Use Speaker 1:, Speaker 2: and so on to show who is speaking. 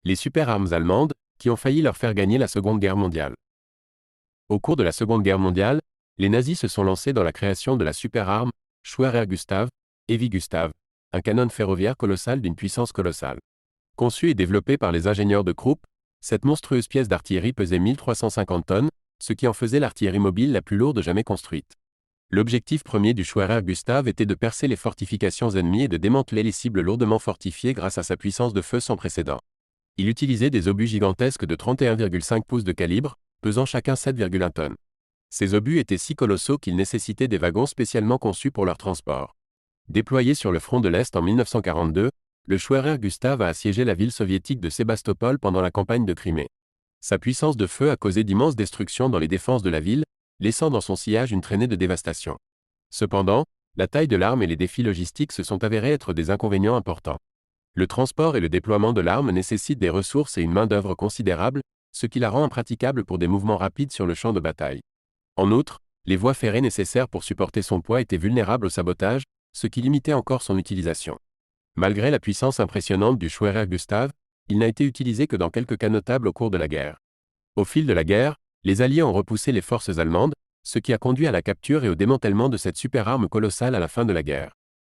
Speaker 1: les super-armes allemandes, qui ont failli leur faire gagner la Seconde Guerre mondiale. Au cours de la Seconde Guerre mondiale, les nazis se sont lancés dans la création de la super-arme Schwerer Gustav, Heavy Gustav, un canon ferroviaire colossal d'une puissance colossale. Conçu et développé par les ingénieurs de Krupp, cette monstrueuse pièce d'artillerie pesait 1350 tonnes, ce qui en faisait l'artillerie mobile la plus lourde jamais construite. L'objectif premier du Schwerer Gustav était de percer les fortifications ennemies et de démanteler les cibles lourdement fortifiées grâce à sa puissance de feu sans précédent. Il utilisait des obus gigantesques de 31,5 pouces de calibre, pesant chacun 7,1 tonnes. Ces obus étaient si colossaux qu'ils nécessitaient des wagons spécialement conçus pour leur transport. Déployé sur le front de l'Est en 1942, le Schwerer Gustav a assiégé la ville soviétique de Sébastopol pendant la campagne de Crimée. Sa puissance de feu a causé d'immenses destructions dans les défenses de la ville, laissant dans son sillage une traînée de dévastation. Cependant, la taille de l'arme et les défis logistiques se sont avérés être des inconvénients importants. Le transport et le déploiement de l'arme nécessitent des ressources et une main-d'œuvre considérable, ce qui la rend impraticable pour des mouvements rapides sur le champ de bataille. En outre, les voies ferrées nécessaires pour supporter son poids étaient vulnérables au sabotage, ce qui limitait encore son utilisation. Malgré la puissance impressionnante du Schwerer Gustav, il n'a été utilisé que dans quelques cas notables au cours de la guerre. Au fil de la guerre, les Alliés ont repoussé les forces allemandes, ce qui a conduit à la capture et au démantèlement de cette super-arme colossale à la fin de la guerre.